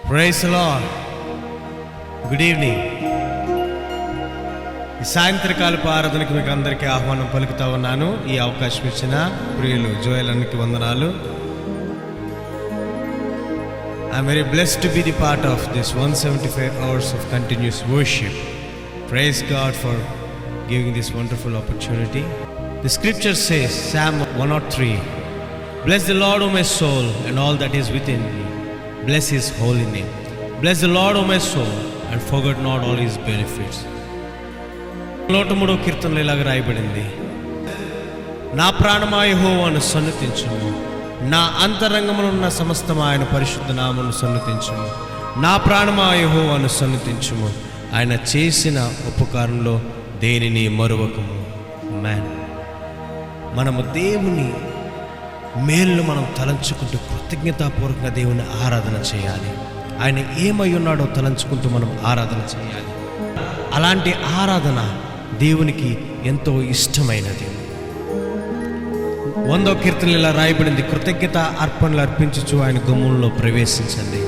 Praise the lord. Good evening. ఈ సాయంత్రకాలపు ఆరాధనకి మీకు అందరికీ ఆహ్వానం పలుకుతా ఉన్నాను. ఈ అవకాశం ఇచ్చిన ప్రియులు జోయల్ అన్నకి వందనాలు. I'm very blessed to be the part of this 175 hours of continuous worship. Praise God for giving this wonderful opportunity. The scripture says, Psalm 103, Bless the Lord, O my soul, and all that is within me. Bless His holy name. Bless the Lord, O my soul, and forget not all His benefits. 103వ కీర్తనలో ఇలాగ రాయబడింది, నా ప్రాణమా యెహోవాను సన్నుతించుము, నా అంతరంగమునున్న సమస్తము ఆయన పరిశుద్ధ నామమును సన్నుతించుము. నా ప్రాణమా యెహోవాను సన్నుతించుము, ఆయన చేసిన ఉపకారంలో దేనిని మరువకము. మనము దేవుని మేలు మనం తలంచుకుంటూ కృతజ్ఞతాపూర్వకంగా దేవుని ఆరాధన చేయాలి. ఆయన ఏమై ఉన్నాడో తలంచుకుంటూ మనం ఆరాధన చేయాలి. అలాంటి ఆరాధన దేవునికి ఎంతో ఇష్టమైనది. 100వ కీర్తనలో ఇలా రాయబడింది, కృతజ్ఞత అర్పణలు అర్పించుచు ఆయన గుమ్మంలో ప్రవేశించండి.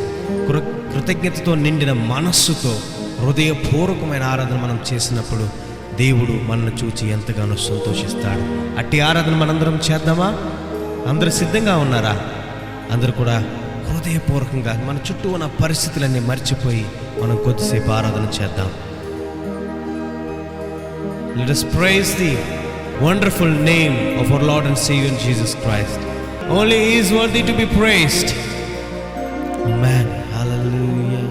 కృతజ్ఞతతో నిండిన మనస్సుతో హృదయపూర్వకమైన ఆరాధన మనం చేసినప్పుడు దేవుడు మనల్ని చూచి ఎంతగానో సంతోషిస్తాడు. అట్టి ఆరాధన మనందరం చేద్దామా? అందరూ సిద్ధంగా ఉన్నారా? అందరూ కూడా హృదయపూర్వకంగా మన చుట్టూ ఉన్న పరిస్థితులన్నీ మర్చిపోయి మనం కొద్దిసేపు ఆరాధన చేద్దాం. Let us praise the wonderful name of our Lord and Savior Jesus Christ. Only He is worthy to be praised. Amen. Hallelujah.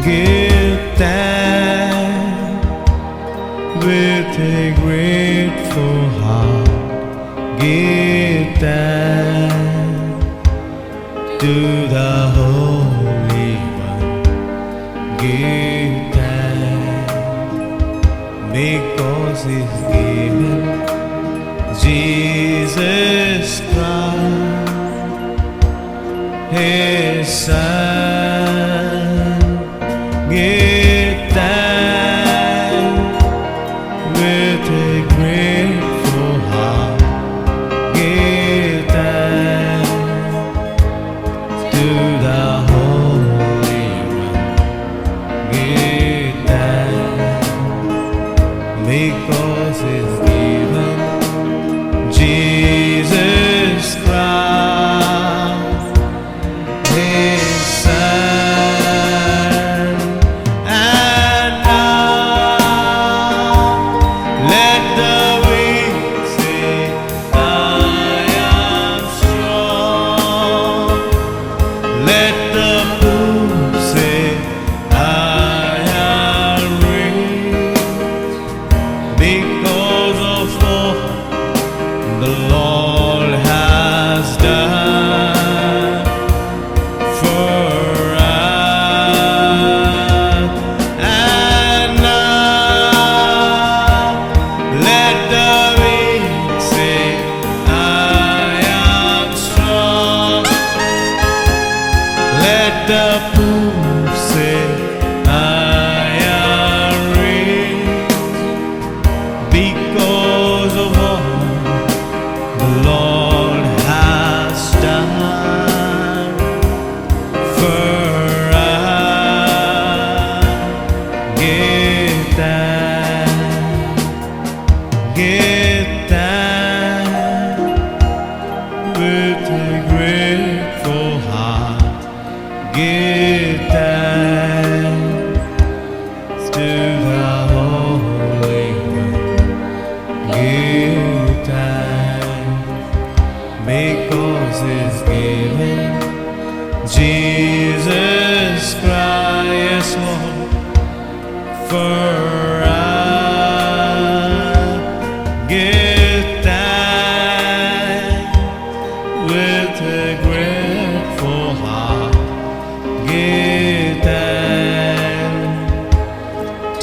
Give thanks with a grateful heart. Give thanks to the Holy One. Give thanks because He's given Jesus Christ, His Son. Give thanks with a grateful heart. Give thanks to the Holy One. Give thanks because He's given Jesus Christ, His Son.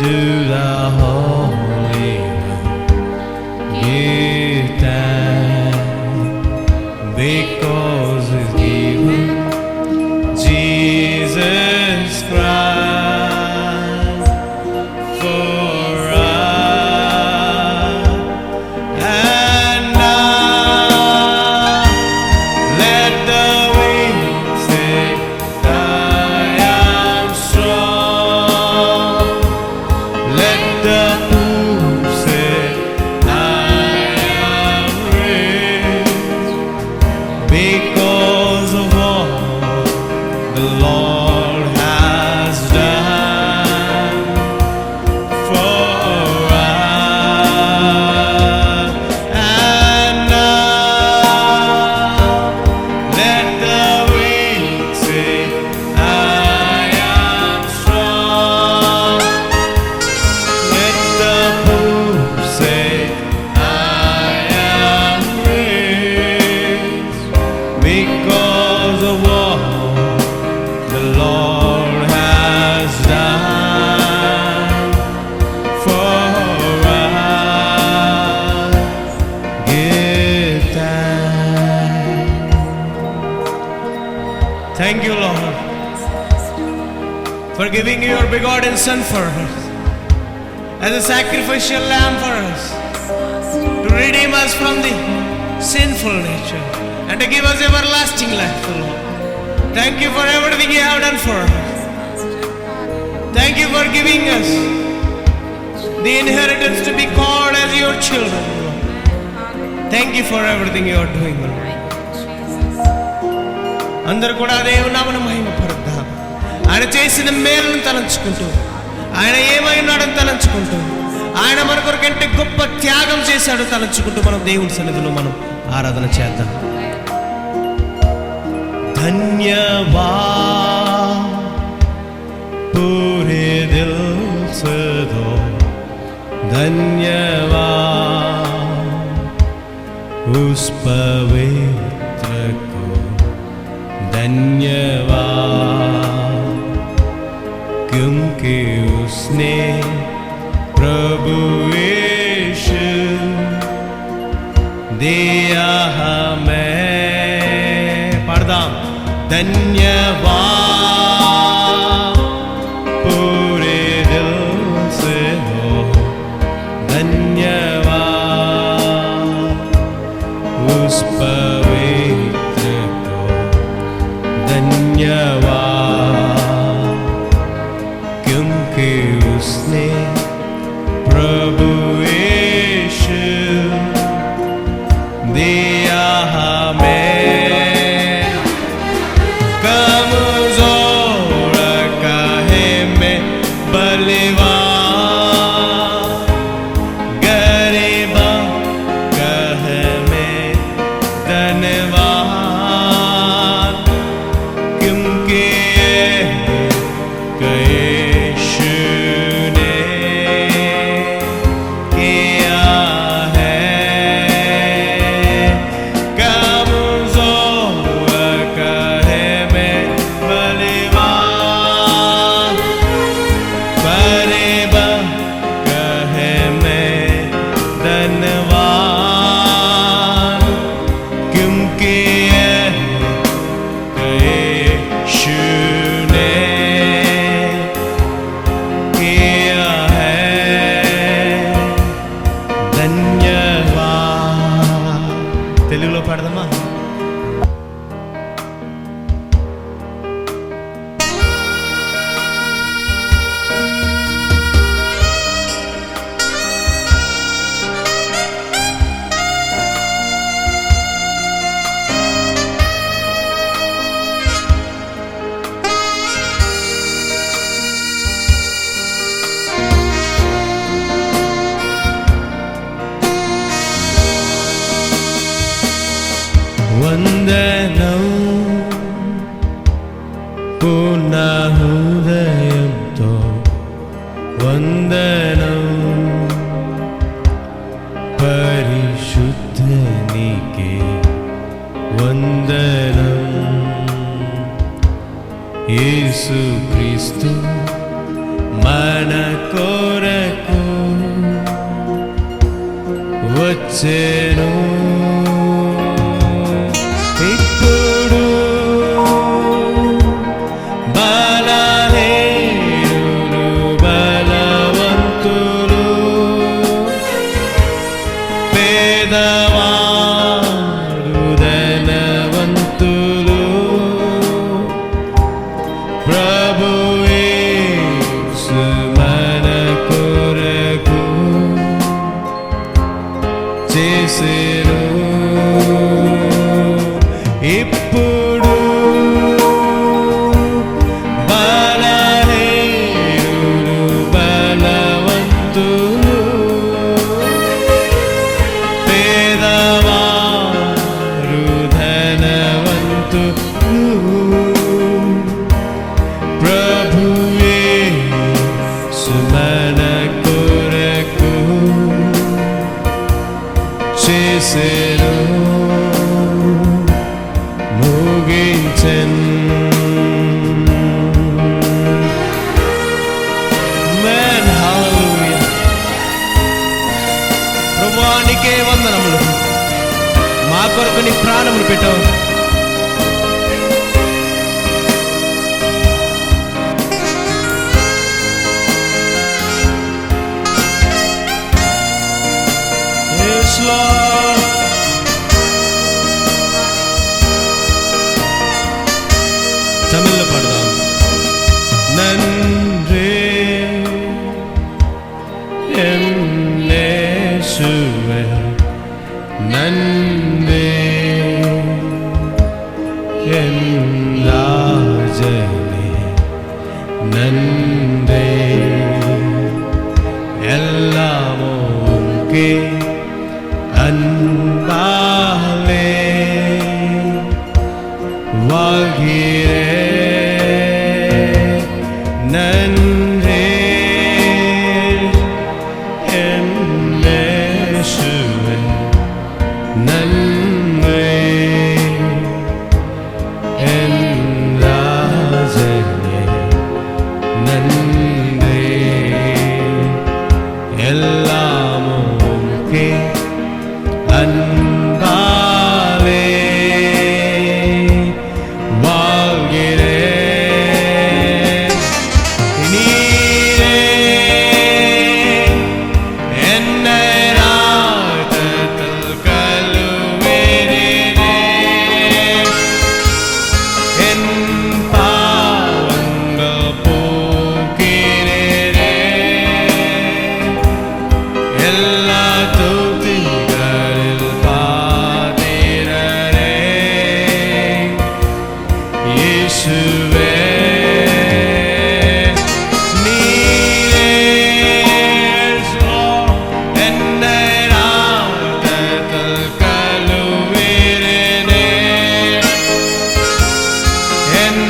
to the Holy One. Give thanks because He's given Jesus Christ for us. And now let the weak say, I am strong. Let the poor say, I am rich, because of all the Lord has done for us. And now let the weak say, I am strong. Let the poor say, I am rich, because of what the Lord has done for us. Give thanks. Thank you, Lord, for giving your begotten Son for us as a sacrificial lamb for us, to redeem us from the sinful nature and to give us everlasting life, Lord. Thank you for everything you have done for us. Thank you for giving us the inheritance to be called as your children, Lord. Thank you for everything you are doing, Lord. అందరూ కూడా దేవుని నామమును మహిమపరుద్దాం. ఆయన చేసిన మేలును తలంచుకుంటూ, ఆయన ఏమై ఉన్నాడని తలంచుకుంటూ, ఆయన మన కొరకంటే గొప్ప త్యాగం చేశాడు తలంచుకుంటూ మనం దేవుని సన్నిధిలో మనం ఆరాధన చేద్దాం. धन्यवाद पूरे दिल से दो, धन्यवाद उस पवित्र को, धन्यवाद क्योंकि उसने प्रभु यीशु दिया हमें. पढ़दाम. धन्यवाद पूरे दिल से हो, धन्यवाद उस पवित्र को, धन्यवाद क्योंकि उसने प्रभु यीशु दिया हमें. कमजोर काहे में बलवान, गरीबा काहे में धनवान, क्योंकि यीशु ने किया है. తెలుగులో పాడదామా? వందనం పూర్ణ హృదయంతో, వందనం పరిశుద్ధనికే, వందనం యేసు క్రీస్తు మన కొరకు చేసెను ఇప్పుడు బలహీనులు బలవంతులు పేదవారు ధనవంతులు ప్రభు యేసు మన కొరకు చేసెను ఇప్పుడు బలహీనులు బలవంతులు పేదవారు ధనవంతులు ప్రభు యేసు మన కొరకు చేసెను ముగించెను. Amen. Hallelujah. ప్రభువా నీకే వందనములు, మా కొరకు నీ ప్రాణములు పెట్టావు. Yes, Lord. தமிழ்లో పాడదాం. நன்றே యేசுவே நன்றே என் ராஜனே நன்றே எல்லாம் உமக்கே அன்பாலே வாழ்கிறேன். நன்றே என் இயேசுவே நன்றே என் ராஜனே நன்றே எல்லாம் உமக்கே அன்பாலே வாழ்கிறேன். நீரே என்னை இரத்தத்தில் கழுவினீரே, என் பாவங்கள் போக்கினீரே, எல்லா துதிகளில் பாத்திரரே இயேசுவே. நீரே என்னை இரத்தத்தில் கழுவினீரே, என்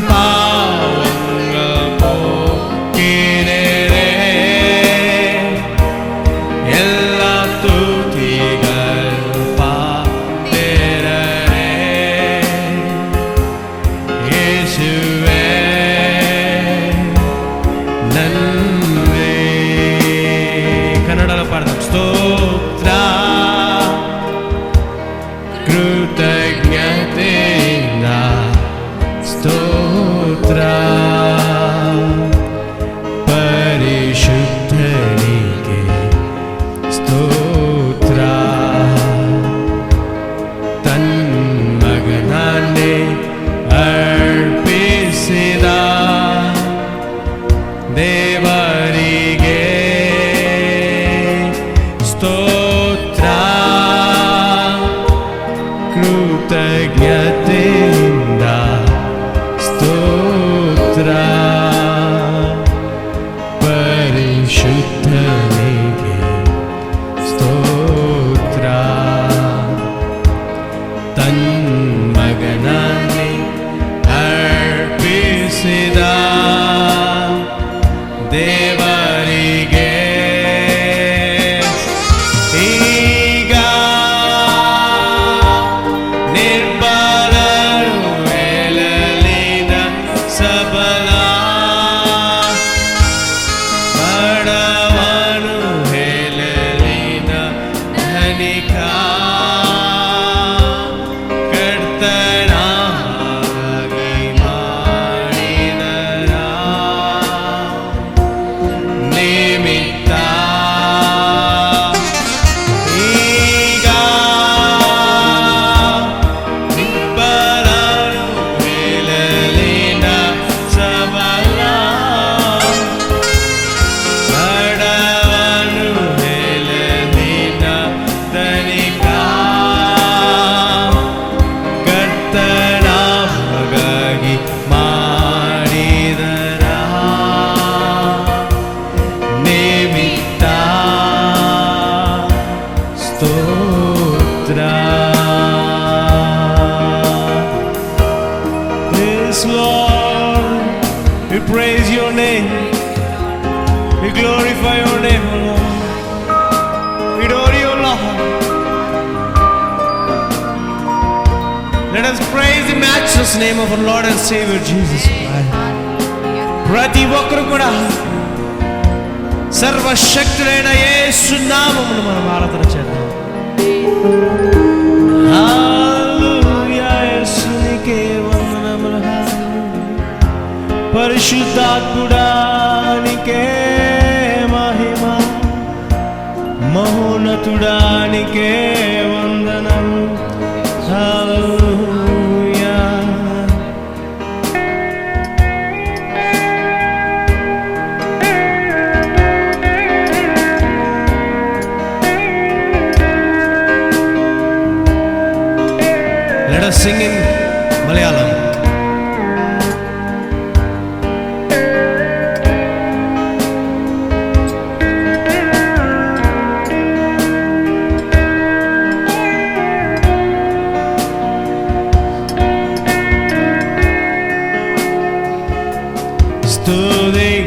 பாவங்கள் போக்கினீரே, glorify your name, O Lord. We adore you, Lord. Let us praise the matchless name of our Lord and Savior Jesus Christ. ప్రతి ఒక్కరు కూడా సర్వశక్తుడైన యేసు నామమును మనం ఆరాధన చేద్దాం. హల్లెలూయా, యేసునికే వందనములు. పరిశుద్ధాత్ముడా నీకే మహిమ, మహోన్నతుడా నీకే వందనం. హల్లెలూయా. Let us sing in Malayalam.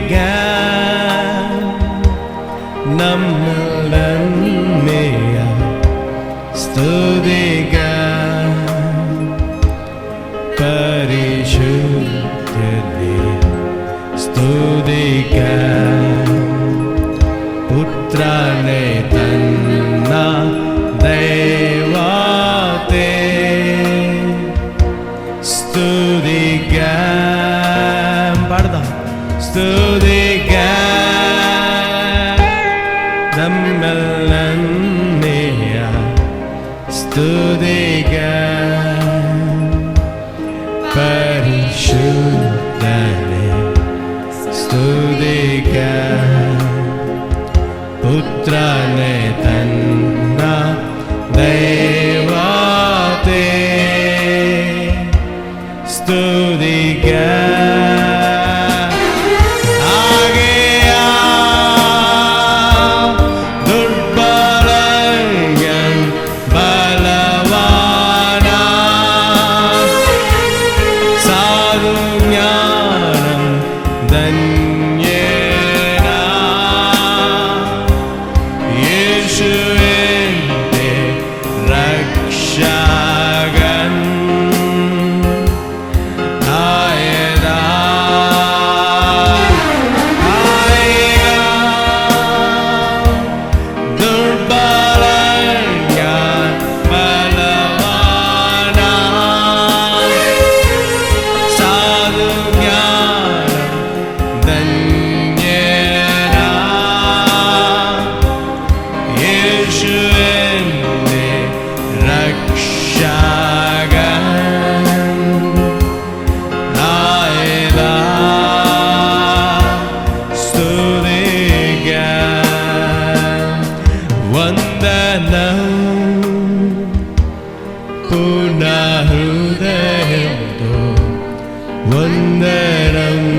സ്തുതിക്കാൻ നമ്മളെന്നെയ സ്തുതിക്കാൻ പരിശുദ്ധനെ സ്തുതിക്കാൻ പുത്രനെ തന്ന ദൈവത്തെ സ്തുതിക്കാൻ പാടുതാം. സ്തുതിക്കാൻ നമ്മളെന്നെയ സ്തുതിക്കാൻ പരിശുദ്ധനെ സ്തുതിക്കാൻ പുത്രനെ തന്ന ദൈവത്തെ സ്തുതിക്കാൻ.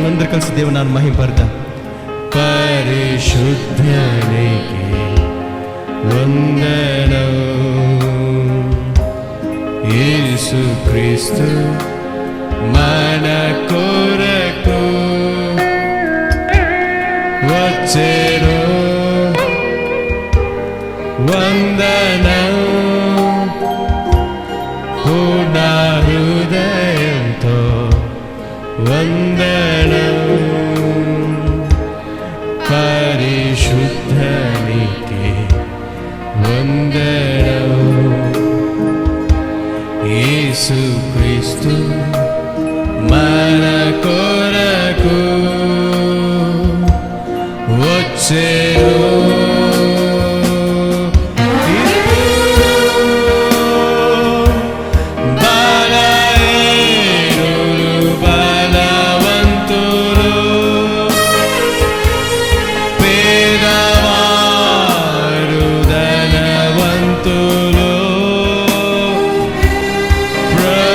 అందరు కలిసి దేవుని నామమును మహిమపడదాం. పరిశుద్ధనికి వందనం. యేసుక్రీస్తు మన కొరకు వచ్చెను. వందనం పూర్ణ హృదయంతో వందనం. పరిశుద్ధనికి వందనం. యేసుక్రీస్తు మన కొరకు వచ్చెను. Praise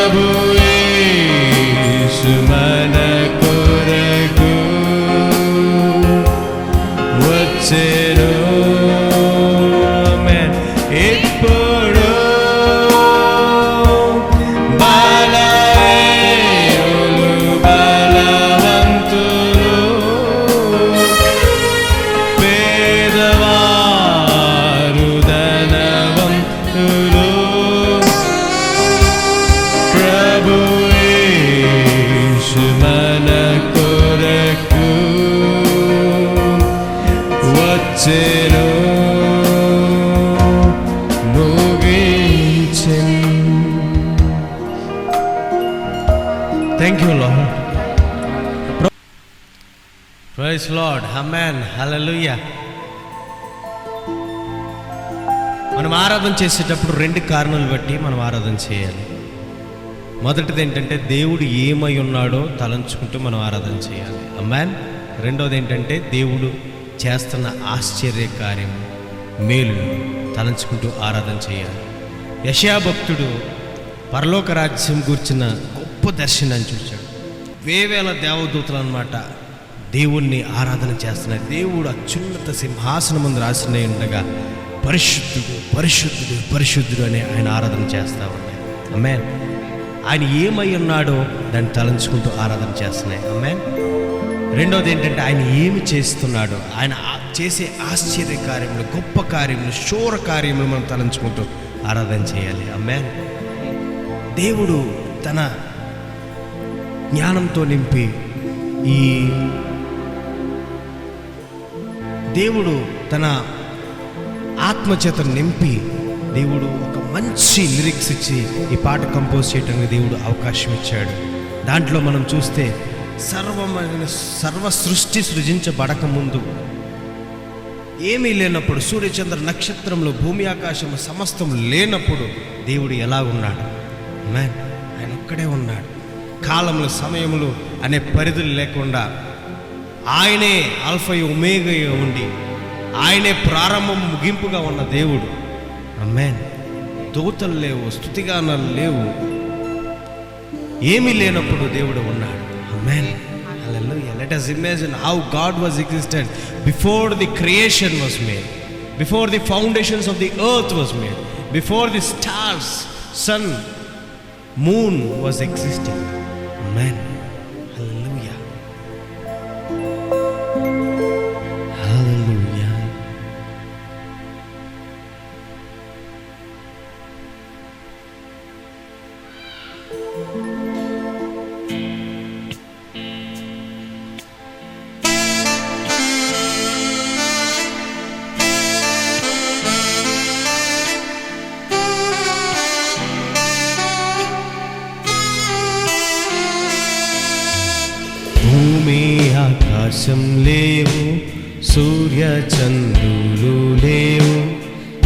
వచ్చెను ముగించెను. Thank you lord. Praise lord. ఆమేన్. హల్లెలూయా. మనం ఆరాధన చేసేటప్పుడు 2 కారణాలు బట్టి మనం ఆరాధన చేయాలి. మొదటిది ఏంటంటే దేవుడు ఏమై ఉన్నాడో తలంచుకుంటూ మనం ఆరాధన చేయాలి. ఆమేన్. రెండోది ఏంటంటే దేవుడు చేస్తున్న ఆశ్చర్య కార్యం మేలును తలంచుకుంటూ ఆరాధన చేయాలి. యెషయా భక్తుడు పరలోక రాజ్యం గూర్చిన గొప్ప దర్శనాన్ని చూశాడు. వేవేల దేవదూతలు అన్నమాట దేవుణ్ణి ఆరాధన చేస్తున్నాయి. దేవుడు అత్యున్నత సింహాసనం ముందు రాసినై ఉండగా పరిశుద్ధుడు పరిశుద్ధుడు పరిశుద్ధుడు అని ఆయన ఆరాధన చేస్తూ ఉన్నాయి. ఆమేన్. ఆయన ఏమై ఉన్నాడో దాన్ని తలంచుకుంటూ ఆరాధన చేస్తున్నాయి. ఆమేన్. రెండోది ఏంటంటే ఆయన ఏమి చేస్తున్నాడో, ఆయన చేసే ఆశ్చర్య కార్యములు, గొప్ప కార్యములు, శూర కార్యములు మనం తలంచుకుంటూ ఆరాధన చేయాలి. ఆమేన్. దేవుడు తన జ్ఞానంతో నింపి దేవుడు తన ఆత్మచేత నింపి దేవుడు ఒక మంచి లిరిక్స్ ఇచ్చి ఈ పాట కంపోజ్ చేయడానికి దేవుడు అవకాశం ఇచ్చాడు. దాంట్లో మనం చూస్తే సర్వ సృష్టి సృజించబడక ముందు ఏమీ లేనప్పుడు, సూర్యచంద్ర నక్షత్రంలో భూమి ఆకాశం సమస్తం లేనప్పుడు దేవుడు ఎలా ఉన్నాడు? మ్యాన్, ఆయన ఒక్కడే ఉన్నాడు. కాలములు సమయములు అనే పరిధులు లేకుండా ఆయనే ఆల్ఫా ఒమేగా ఉండి ఆయనే ప్రారంభం ముగింపుగా ఉన్న దేవుడు. ఆమేన్. దూతలు లేవు, స్తుతిగానాలు లేవు, ఏమీ లేనప్పుడు దేవుడు ఉన్నాడు. ఆమేన్. హల్లెలూయా. Let us imagine how God was existed before the creation was made, before the foundations of the earth was made, before the stars, sun, moon was existing. Amen. Hallelujah. Hallelujah. భూమి ఆకాశం లేవు, సూర్య చంద్రులు లేవు,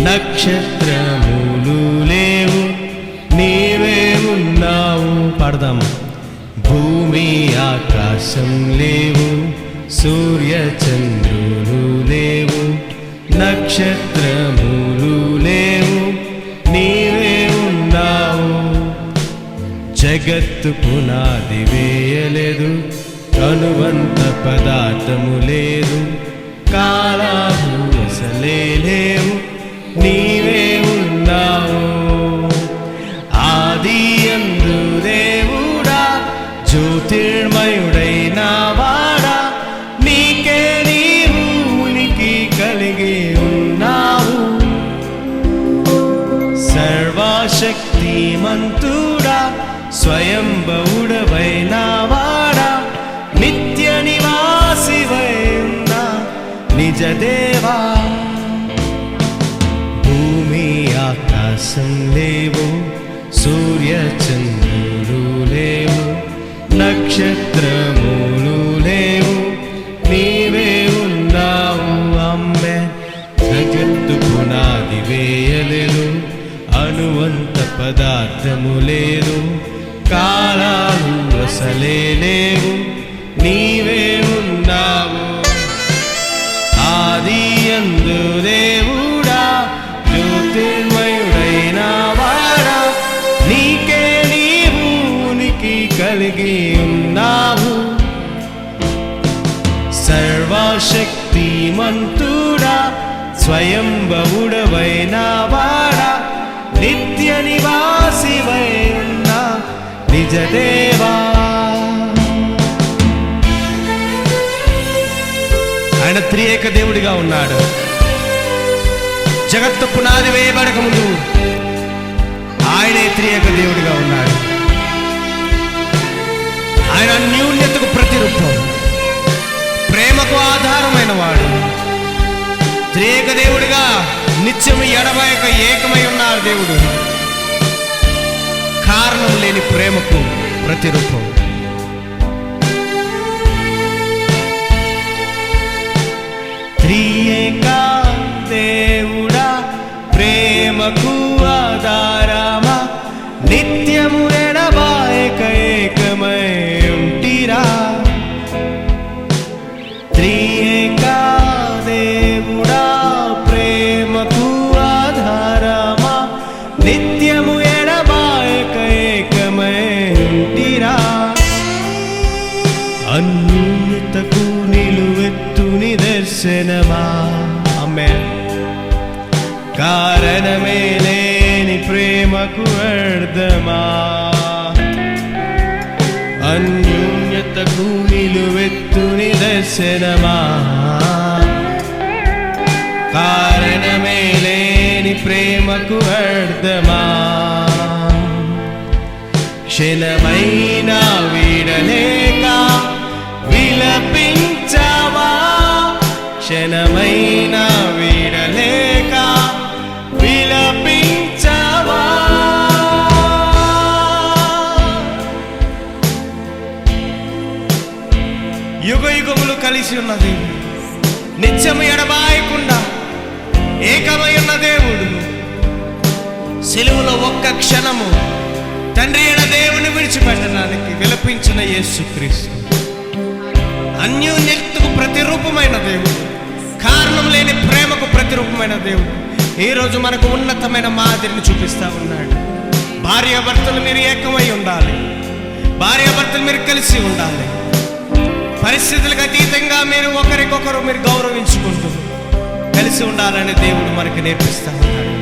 నక్షత్రములు లేవు, నీవే ఉన్నావు. పాడదాం. భూమి ఆకాశం లేవు, సూర్య చంద్రులు లేవు, నక్షత్రములు లేవు, నీవే ఉన్నావు. జగత్తు పునాది వేయలేదు, కనువంత పదార్థము లేదు, కాలాలు అసలే లేవు, నీవే ఉన్నావు. ఆది యందు దేవుడా, జ్యోతిర్మయుడైన వాడా, నీకే నీవు ఉనికి కలిగి ఉన్నావు. సర్వశక్తిమంతుడా, స్వయంభవుడవైన వాడా, నిత్య నివాసివై ఉన్న నిజ దేవా. భూమి ఆకాశం లేవు, సూర్య చంద్రులు లేవు, నక్షత్రములు లేవు, నీవే ఉన్నావు. అమ్మే. జగత్తు పునాది వేయలేదు, అనువంత పదార్థము లేదు, కాలాలు అసలే లేవు, నీవే ఉన్నావు. ఆది యందు దేవుడా, జ్యోతిర్మయుడైన వాడా, నీకే నీవు ఉనికి కలిగి ఉన్నావు. సర్వశక్తిమంతుడా, స్వయంభవుడవైన వాడా, నిత్య నివాసివై ఉన్న నిజ దేవా. ఆయన త్రియేక దేవుడిగా ఉన్నాడు. జగత్తు పునాది వేయబడక ముందు ఆయనే త్రియేక దేవుడిగా ఉన్నాడు. ఆయన అన్యోన్యతకు ప్రతిరూపం, ప్రేమకు ఆధారమైన వాడు, త్రియేక దేవుడిగా నిత్యము ఎడబాయక ఏకమై ఉన్నారు దేవుడు. కారణం లేని ప్రేమకు ప్రతిరూపం. త్రియేక దేవుడా ప్రేమకు ఆధారమా, నిత్యము ఎడబాయక ఏకమై ఉంటిరా. త్రియేక దేవుడా ప్రేమకు ఆధారమా, నిత్యము ఎడబాయక ఏకమై ఉంటిరా. అన్యోన్యతకు నిలువెత్తు నిదర్శనమా. ఆమేన్. కారణమే లేని ప్రేమకు అర్థమా, అన్యోన్యతకు నిలువెత్తు నిదర్శనమా. కారణమే లేని ప్రేమకు అర్థమా. క్షణమైన వీడలేక విలపించవా, క్షణమైన వీడలేక విలపించవా. యుగ యుగములు కలిసి ఉన్న దేవుడు, నిత్యము ఎడబాయకుండా ఏకమై ఉన్న దేవుడు, సిలువలో ఒక్క క్షణము తండ్రి అయిన దేవుని విడిచిపెట్టడానికి విలపించిన యేసుక్రీస్తు అన్యోన్యతకు ప్రతిరూపమైన దేవుడు, కారణం లేని ప్రేమకు ప్రతిరూపమైన దేవుడు ఈరోజు మనకు ఉన్నతమైన మాదిరిని చూపిస్తా ఉన్నాడు. భార్యాభర్తలు మీరు ఏకమై ఉండాలి, భార్యాభర్తలు మీరు కలిసి ఉండాలి. పరిస్థితులకు అతీతంగా మీరు ఒకరికొకరు మీరు గౌరవించుకుంటూ కలిసి ఉండాలని దేవుడు మనకి నేర్పిస్తా ఉన్నాడు.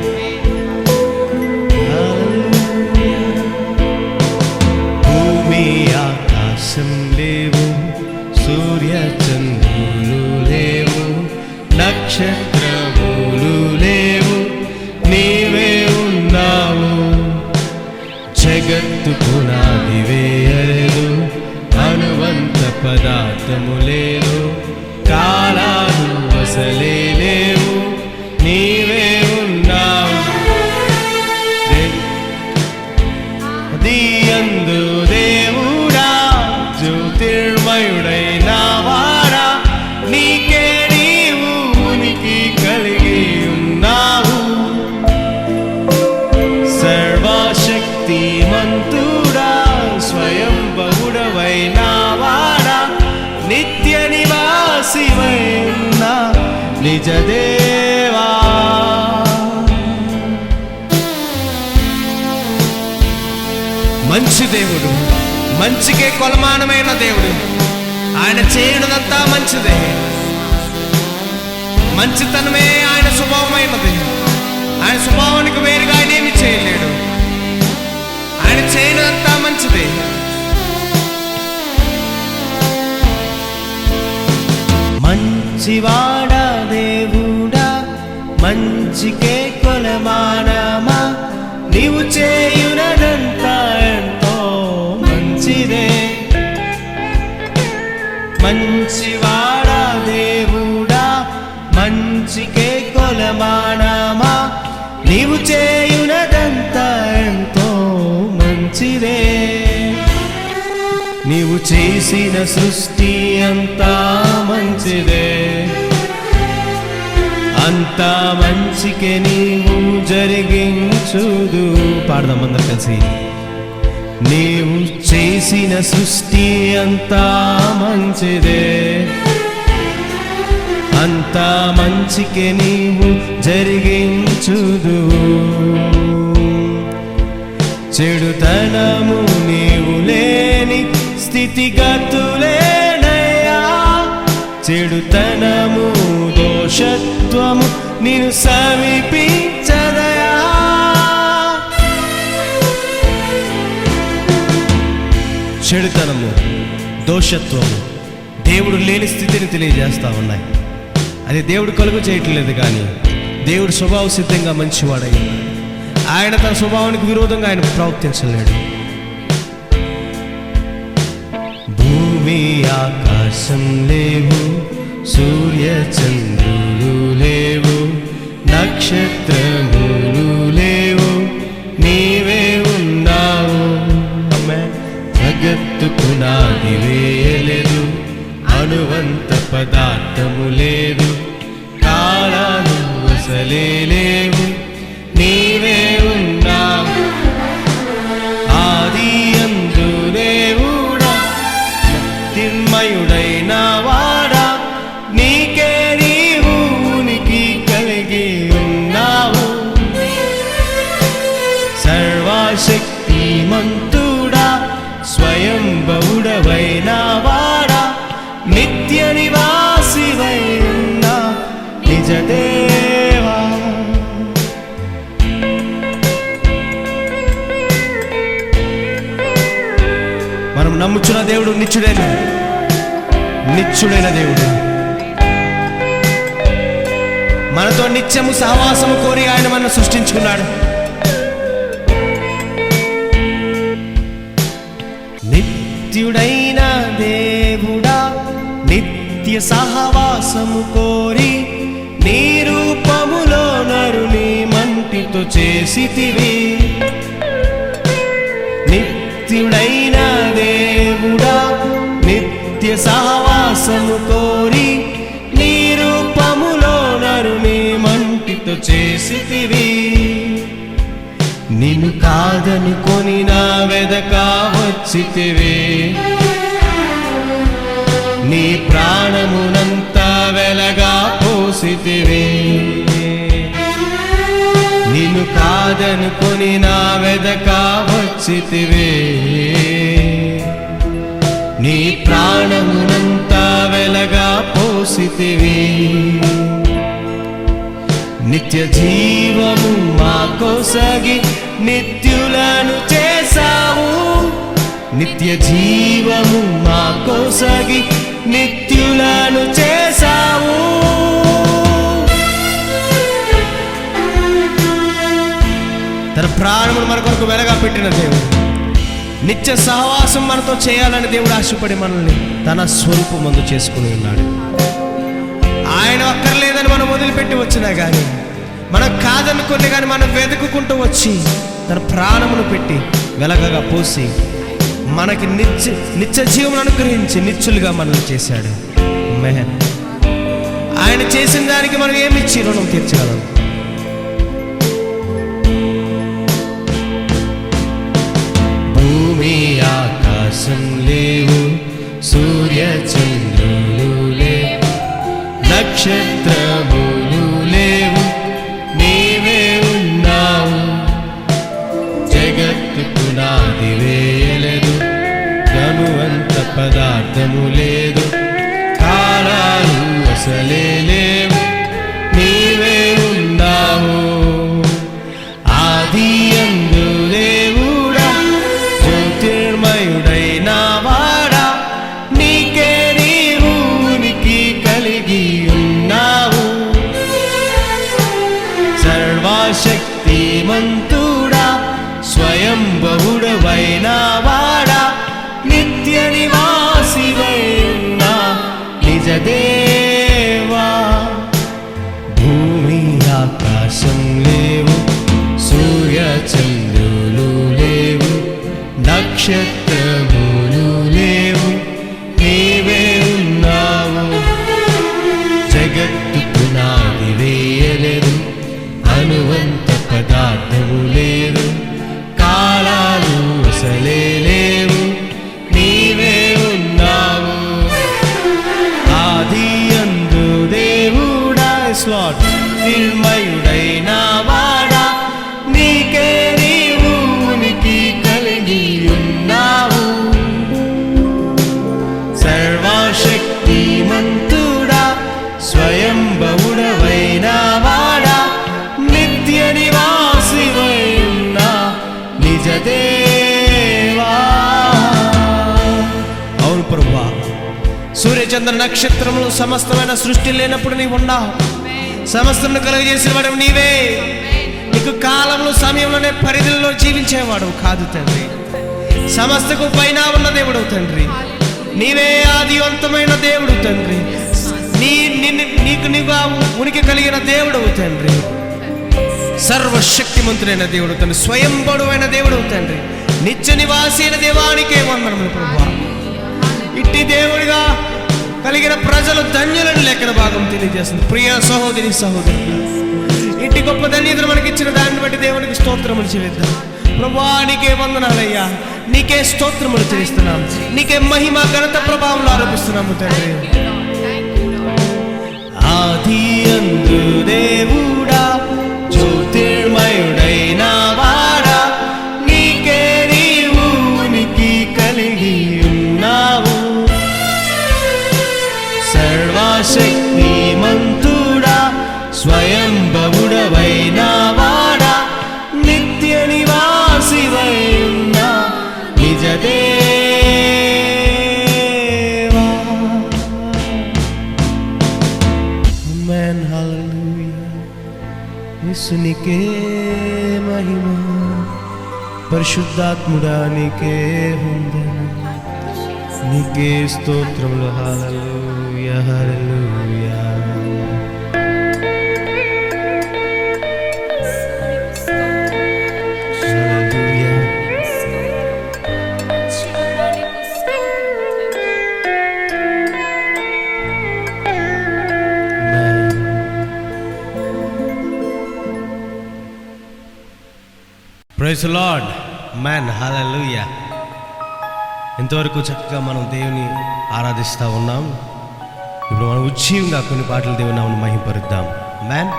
భూమి ఆకాశం లేవు, సూర్య చంద్రులు లేవు, నక్షత్రములు లేవు, నీవే ఉన్నావు. జగత్తు పునాది వేయలేదు, అనువంత పదార్థము లేదు, కాలాలు అసలే లేవు, నీవే ఉన్నావు. దియందు దేవుడా జ్యోతిర్మయుడైన వాడా, నీకే నీవు ఉనికి కలిగి ఉన్నావు. సర్వశక్తి మంతుడా స్వయం బహుడవైన వాడా, నిత్య నివాసివైన నిజ దేవా. మంచి దేవుడు, మంచికే కొలమానమైన దేవుడు. ఆయన చేయడదంతా మంచిదే, మంచితనమే ఆయన స్వభావమైనది. ఆయన స్వభావానికి వేరుగా ఆయన ఏమి చేయలేడు. ఆయన చేయడదంతా మంచిదే. మంచివాడా దేవుడా, మంచికే కొలమానమా, నీవు చేయునదంతా ఎంతో మంచిదే. మంచివాడా దేవుడా, మంచికే కొలమానమా, నీవు చేయునదంతా ఎంతో మంచిదే. నీవు చేసిన సృష్టి అంతా మంచిదే, అంతా మంచికే నీవు జరిగించుదు. పాడదాం అందరు కలిసి. నీవు చేసిన సృష్టి అంతా మంచిదే, అంతా మంచికే నీవు జరిగించుదు. చెడుతనము నీవు లేని స్థితిగతులేనయ్యా, చెడుతనము దోషత్వము నిన్ను సమీపించదయా. చెడుతనము దోషత్వము దేవుడు లేని స్థితిని తెలియజేస్తా ఉన్నాయి. అది దేవుడు కలుగు చేయట్లేదు, కానీ దేవుడు స్వభావ సిద్ధంగా మంచివాడై ఆయన తన స్వభావానికి విరోధంగా ఆయన ప్రవర్తించలేడు. భూమి ఆకాశం లేవు, సూర్య చంద్రులు లేవు, నక్షత్రములు లేవు, నీవే ఉన్నావు. జగత్తుకు నాది వేయలేదు, అనువంత పదార్థము లేదు, కాలాలు అసలే లేవు, నీవే ఉన్నావు. ఆది అందు దేవుడా, తిన్మయుడైన వాడా, నీకే నీవు ఉనికి కలిగి ఉన్నావు. సర్వశక్తిమంతుడా, స్వయంభవుడవైన వాడా, నిత్య నివాసివై ఉన్న నిజ దేవా. మనం నమ్ముచున్న దేవుడు నిత్యుడైన దేవుడు. మనతో నిత్యము సహవాసము కోరి ఆయన మనల్ని సృష్టించుకున్నాడు. నిత్యుడైన దేవుడా, నిత్య సహవాసము కోరి నీ రూపములో నరుని మంటితో చేసితివి. నిత్యుడైన దేవుడా, నిత్య సహవాసము కోరి నీ రూపములో నరుని మంటితో చేసితివి. నిన్ను కాదనుకొని నా వెదక వచ్చితివి. నీ ప్రాణమునంతా వెలగా పోసితివి. నిన్ను కాదనుకొని నా వెదక వచ్చితివి. నీ ప్రాణమునంతా వెలగా పోసితివి. నిత్య జీవము మా కొసగి నిత్యులను చేసావు. నిత్య జీవము మా కొసగి నిత్యులను చేసావు. తన ప్రాణమును మన కొరకు వెలగా పెట్టిన దేవుడు, నిత్య సహవాసం మనతో చేయాలని దేవుడు ఆశపడి మనల్ని తన స్వరూపమందు చేసుకుని ఉన్నాడు. ఆయన అక్కర్లేదని మనం వదిలిపెట్టి వచ్చినా కానీ, మనం కాదనుకుని కానీ మనం వెతుక్కుంటూ వచ్చి తన ప్రాణమును పెట్టి వెలగగా పోసి మనకి నిత్య జీవం అనుగ్రహించి నిత్యులుగా మనల్ని చేశాడు. ఆయన చేసిన దానికి మనం ఏమిచ్చి రుణం తీర్చగలం? భూమి ఆకాశం లేవు, సూర్య చంద్రులు లేవు, నక్షత్రములు లేవు, నీవే ఉన్నావు. జగత్తుకు నాది వేయలేదు, అనువంత పదార్థము లేదు, కాలాలు అసలే లేవు, నీవే ఉన్నావు. ఆది అందు దేవుడా, జ్యోతిర్మయుడైన వాడా, నీకే నీవు ఉనికి కలిగి ఉన్నావు. సర్వశక్తిమంతుడా, స్వయంభవుడవైన వాడా, నిత్య నివాసివై ఉన్న నిజ దేవా. భూమి ఆకాశం లేవు, సూర్య చంద్రులు లేవు, నక్షత్రములు లేవు, నీవే ఉన్నావు. జగత్తుకు నాది వేయలేదు, అనువంత పదార్థము లేదు, కాలాలు అసలే లేవు, నీవే ఉన్నావు. ఆది అందు దేవుడా, నిర్మయుడైన వాడా, నీకే నీవు ఉనికి కలిగి ఉన్నావు. సర్వశక్తిమంతుడా, స్వయంభవుడవైన వాడా, నిత్య నివాసివై ఉన్న నిజ దేవా. అవును ప్రభువా, సూర్యచంద్ర నక్షత్రములు సమస్తమైన సృష్టి లేనప్పుడు నీవు ఉన్నావు. సమస్తమును కలుగజేసిన వాడు నీవే. నీకు కాలంలో సమయంలోనే పరిధిలో జీవించేవాడు కాదు తండ్రి. సమస్తకు పైన ఉన్న దేవుడు తండ్రి. నీవే ఆదివంతమైన దేవుడు తండ్రి. నీకు నీవు ఉనికి కలిగిన దేవుడు తండ్రి. సర్వశక్తిమంతుడైన దేవుడు తండ్రి, స్వయంభుడైన దేవుడు తండ్రి, నిత్య నివాసి అయిన దేవానికే వందనములు ప్రభువా. ఇట్టి దేవుడిగా కలిగిన ప్రజలు ధన్యులను లేఖన భాగం తెలియజేస్తుంది. ప్రియ సహోదరి సహోదరులు, ఇట్టి గొప్ప ధన్యతను మనకి ఇచ్చిన దాన్ని బట్టి దేవునికి స్తోత్రములు చెల్లిద్దాం. ప్రభువా నీకే వందనాలయ్యా, నీకే స్తోత్రములు చెల్లిస్తున్నాం, నీకే మహిమ ఘనత ప్రభావం ఆరోపిస్తున్నాము తండ్రి. ఆది అందు దేవుడా, జ్యోతిర్మయుడైన వాడా, నీకే నీవు ఉనికి కలిగి ఉన్నావు. సర్వశక్తిమంతుడా, స్వయంభవుడవైన వాడా, నిత్య నివాసివై ఉన్న నిజ దేవా. ఆమేన్, హల్లెలూయా. యేసునికే మహిమ, పరిశుద్ధాత్ముడా నీకే వందనం, నీకే స్తోత్రములు. హల్లెలూయా, హల్లెలూయా. Praise the lord. మ్యాన్, హల్లెలూయా. ఇంతవరకు చక్కగా మనం దేవుని ఆరాధిస్తూ ఉన్నాం. ఇప్పుడు మనం ఉజ్జీవంగా కొన్ని పాటలు దేవుని నామమును మహిమపరుద్దాం. మ్యాన్,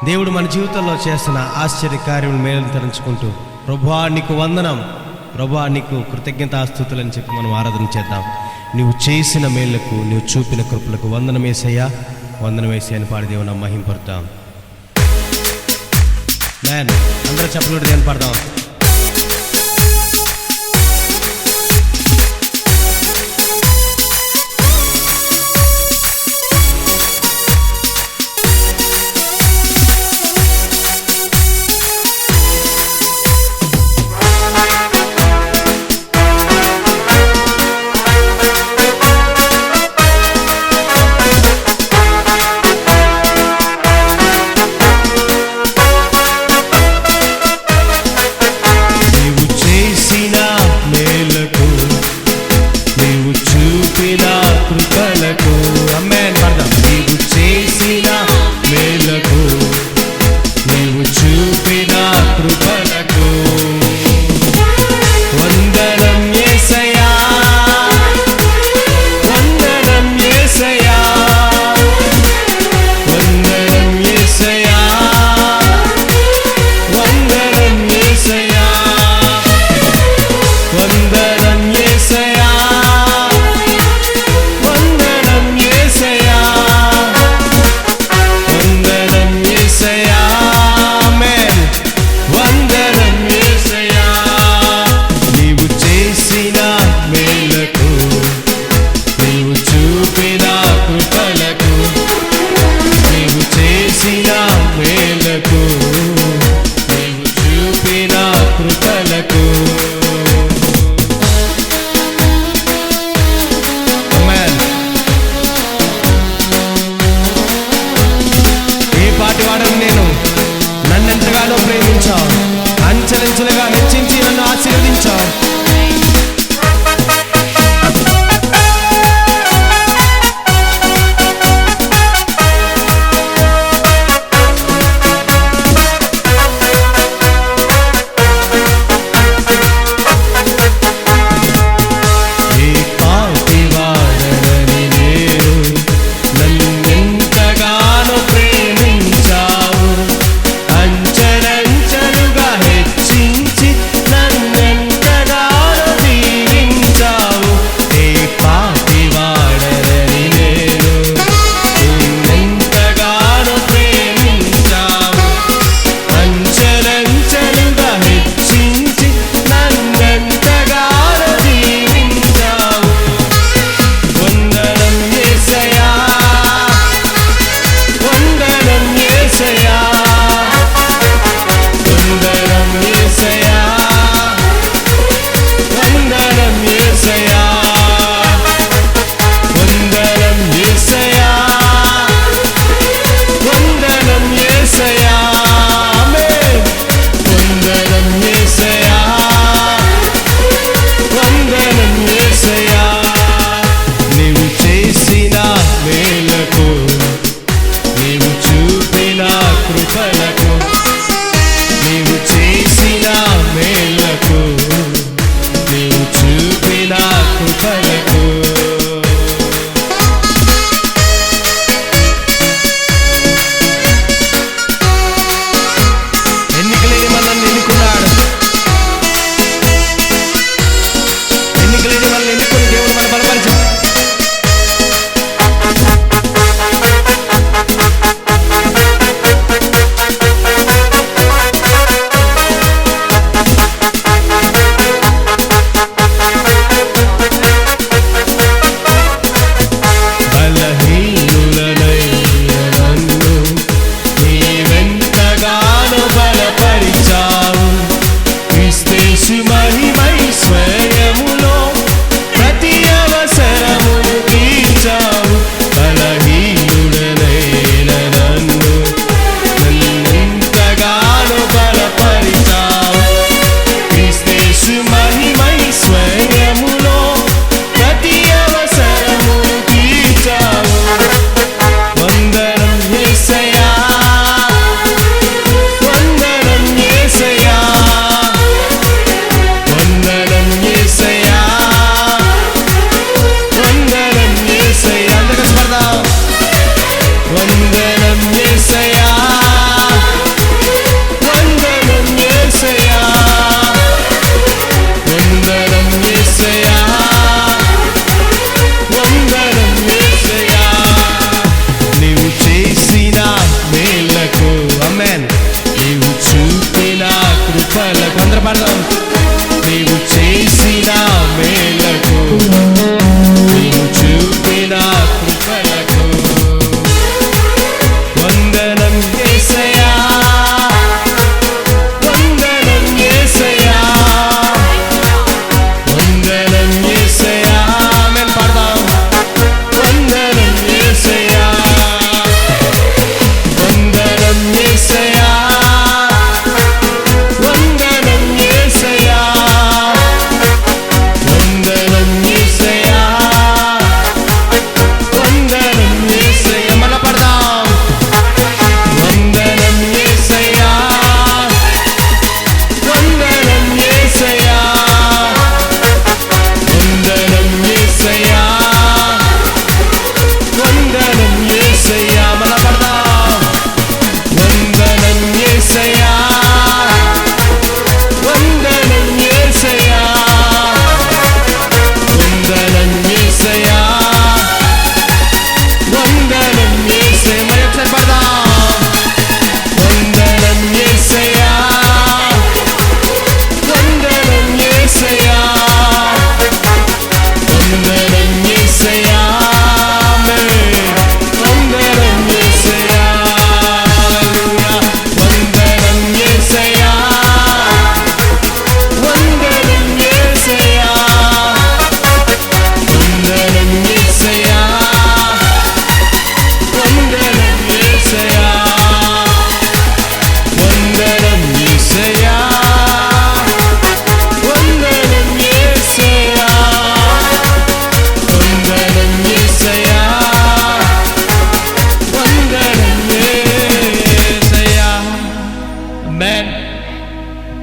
దేవుడు మన జీవితంలో చేస్తున్న ఆశ్చర్య కార్యములు మేలు తలంచుకుంటూ, ప్రభువా నీకు వందనం, ప్రభువా నీకు కృతజ్ఞతాస్తుతులు అని చెప్పి మనం ఆరాధన చేద్దాం. నువ్వు చేసిన మేళ్లకు, నువ్వు చూపిన కృపలకు వందనమేసయ్యా, వందనమేసయ్యా అని పాడి దేవుని నామమును మహిమపరుద్దాం. మ్యాన్, అందరూ చప్పట్లు దేవుని పాడదాం.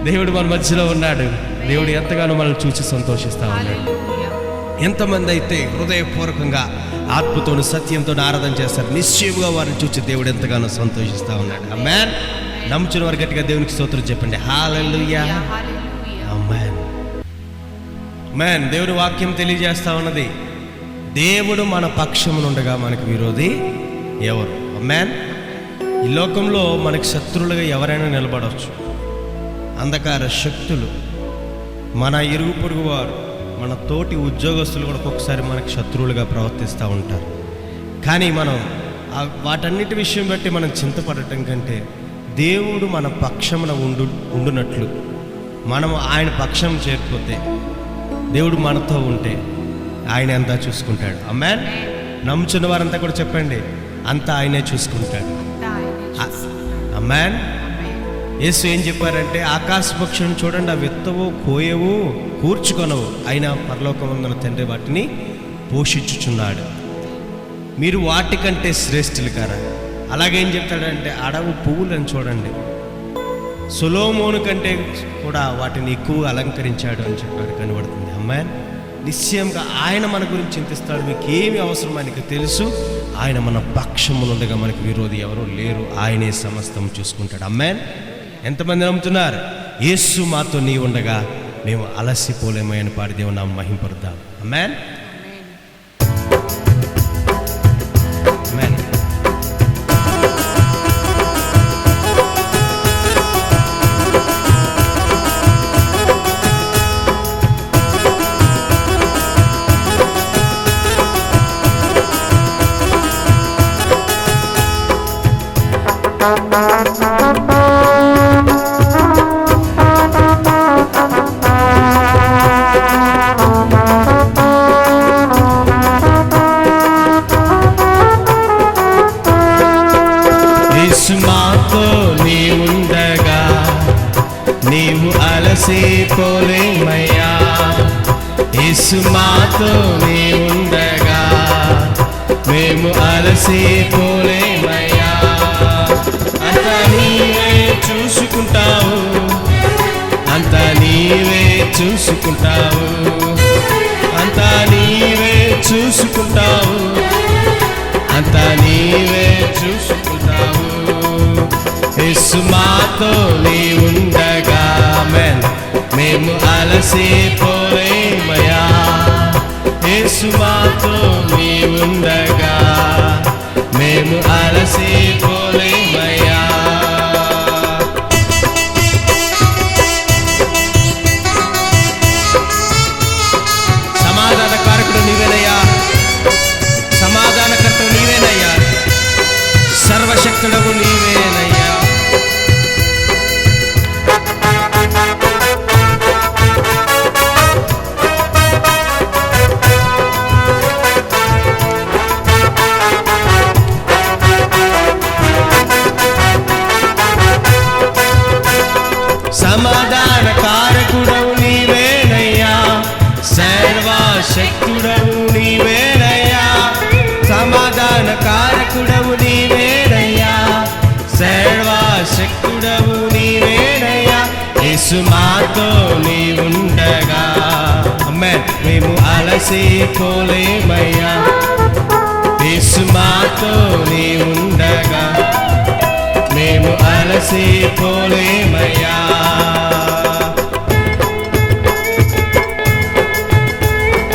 దేవుడు మన మధ్యలో ఉన్నాడు. దేవుడు ఎంతగానో మనల్ని చూసి సంతోషిస్తా ఉన్నాడు. ఎంతమంది అయితే హృదయపూర్వకంగా ఆత్మతోను సత్యంతో ఆరాధన చేస్తారు, నిశ్చయముగా వారిని చూసి దేవుడు ఎంతగానో సంతోషిస్తా ఉన్నాడు. ఆమేన్. నమ్ముచున్న వారు గట్టిగా దేవునికి స్తోత్రం చెప్పండి. హల్లెలూయా. ఆమేన్. ఆమేన్. దేవుని వాక్యం తెలియజేస్తా ఉన్నది, దేవుడు మన పక్షమునుండగా మనకు విరోధి ఎవరు? ఆమేన్. ఈ లోకంలో మనకు శత్రువులుగా ఎవరైనా నిలబడవచ్చు. అంధకార శక్తులు, మన ఇరుగు పొరుగు వారు, మన తోటి ఉద్యోగస్తులు కూడా ఒక్కొక్కసారి మనకు శత్రువులుగా ప్రవర్తిస్తూ ఉంటారు. కానీ మనం వాటన్నిటి విషయం బట్టి మనం చింతపడటం కంటే దేవుడు మన పక్షమున ఉండునట్లు మనము ఆయన పక్షం చేరిపోతే, దేవుడు మనతో ఉంటే ఆయన అంతా చూసుకుంటాడు. ఆమేన్. నమ్ముచున్న వారంతా కూడా చెప్పండి, అంతా ఆయనే చూసుకుంటాడు. ఆమేన్. యేసు ఏం చెప్పారంటే, ఆకాశ పక్షులను చూడండి, అవి విత్తవు, కోయవు, కూర్చుకొనవు, అయినా పరలోకమందున తండ్రి వాటిని పోషించుచున్నాడు. మీరు వాటికంటే శ్రేష్ఠులు కారా? అలాగేం చెప్తాడంటే, అడవు పువ్వులను చూడండి, సొలొమోను కంటే కూడా వాటిని ఎక్కువ అలంకరించాడు అని చెప్పాడు, కనబడుతుంది. ఆమేన్. నిశ్చయంగా ఆయన మన గురించి చింతిస్తాడు. మీకు ఏమి అవసరం ఆయనకు తెలుసు. ఆయన మన పక్షమునుండగా మనకు విరోధి ఎవరు లేరు. ఆయనే సమస్తం చూసుకుంటాడు. ఆమేన్. ఎంతమంది నమ్ముతున్నారు? యేసు మాతో నీ ఉండగా మేము అలసిపోలేమని పాడి దేవుని నామమున మహింపరుద్దాం. ఆమేన్. ఆమేన్. మాతో నీ ఉండగా నీవు అలసిపోలేమయ్యా. యేసు మాతో నీ ఉండగా మేము అలసిపోలేమయ్యా. అంతా నీవే చూసుకుంటావు, అంతా నీవే చూసుకుంటావు, అంతా నీవే చూసుకుంటావు, అంతా నీవే చూసుకుంటావు. యేసు మాతో నీ ఉండగా మేము అలసిపోలేమయ్యా. యేసు మాతో నీ ఉండగా మేము అలసిపోలేమయ్యా. సమాధానకారకుడు నీవేనయ్యా, సమాధానకర్తవు నీవేనయ్యా, సర్వశక్తుడవు నీవేనయ్యా. సమాధానకారకుడవు నీవేనయ్యా, సర్వశక్తుడవు నీవేనయ్యా. సమాధానకారకుడవు నీవేనయ్యా, సర్వశక్తుడవు నీవేనయ్యా. యేసు మాతో నీ ఉండగా మేము అలసిపోలేమయ్యా. యేసు మాతో నీ ఉండగా మేము అలసిపోలేమయ్యా.